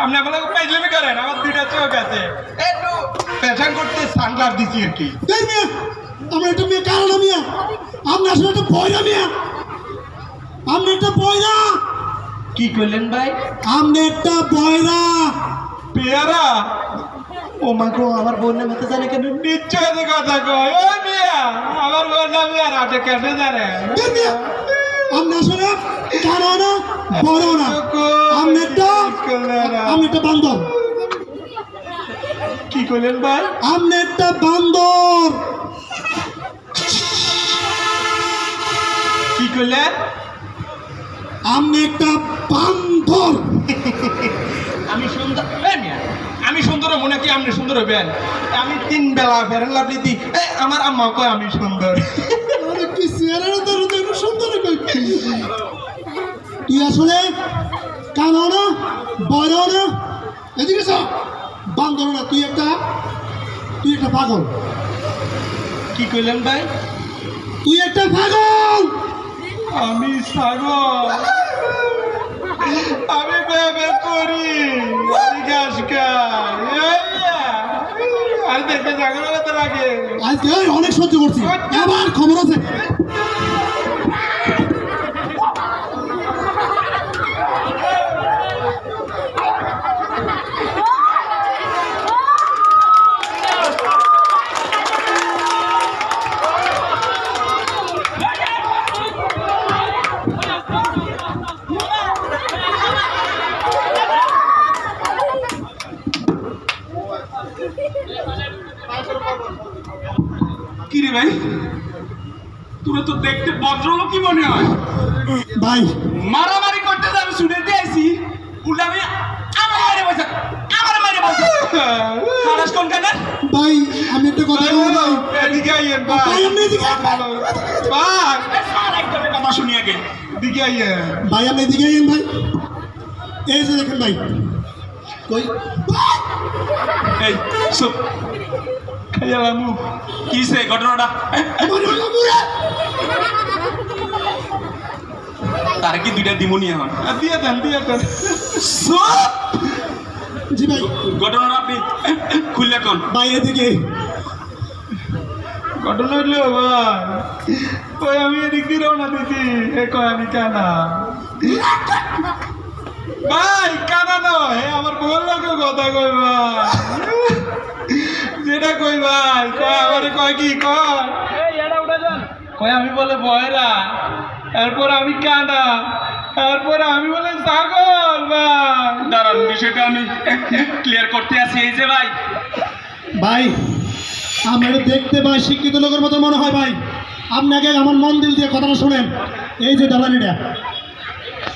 আপনি বলে পাইজলামি করেন, আমার দুইটা চোখ আছে, একটু ফ্যাশন করতে সানগ্লাস দিছি আর কি। দেখ মিয়া, আমরা একটা মেয়ে কারণ মিয়া, আপনি আসলে একটা বয়রা মিয়া, আপনি একটা বয়রা। কি করলেন ভাই? আপনি একটা বয়রা। পেয়ারা? ও মা গো, আমার বোনের মতো জানে কেন? নিশ্চয় কথা কয়। ও মিয়া, আমার বোন আমি আর আপনি কেন জানেন? দেখ মিয়া, আপনি আসলে কারো না বড় না, আপনি একটা বান্দর। কি করলেন ভাই? আপনি একটা বান্দর। কি করলেন? আপনি একটা বান্দর। আমি সুন্দর? আমি সুন্দর হবো নাকি আপনি সুন্দর হবেন? আমি 3 বেলা ফেরেন লাভলি দিই, আমার আম্মা কয় আমি সুন্দর। আরে কি চেহারা তোর সুন্দর কই? তুই আসলে কানো না বড় না, এদিকে সব বান্দর না, তুই একটা পাগল। কি করলেন ভাই? তুই একটা পাগল। আমি ছাগল? আমি ভেবে করি ঘাস খাই, আর দেখে ছাগল তো লাগে। আজকে অনেক সহ্য করছি, আবার খবর আছে। কিরে ভাই, তোরা তো দেখতে ভদ্রলোকই মনে হয়। ভাই মারামারি করতে যাবে শুনে দিয়েছি, উল্টা আমি আমার মারে বসে খারাস কোন কেন? ভাই আমি একটা কথা বলবো ভাই। এদিকে আইয়েন ভাই, ভাই আপনি এদিকে আইন। ভাই একদম কথা শুনি আগে, এদিকে আইয়েন ভাই আপনি এদিকে আইন ভাই। এই যে দেখেন ভাই, কই এই সব খাইয়ালামু। কিসে ঘটনাটা? তার কি দুইটা দিমুনি এখন? দিয়ে দেন। জি ভাই। ঘটনাটা আপনি খুললে কোন? ভাই এদিকে ঘটনা হইলো ভাই, ওই আমি এদিক দিয়ে রওনা দিছি, এ কয় আমি কানা। ভাই কানা নয়, আমার বল লোকের কথা কই ভাই, যেটা কই ভাই, কয় আমার কয় কি কয় আমি বলে বয়রা, এরপর আমি কানা, তারপরে আমি বলে ছাগল। ভাই দাঁড়ান, বিষয়টা আমি ক্লিয়ার করতে আসি। এই যে ভাই, ভাই আমার দেখতে ভাই শিক্ষিত লোকের মতো মনে হয় ভাই। আপনাকে আমার মন দিল দিয়ে কথাটা শোনেন। এই যে দালানিটা,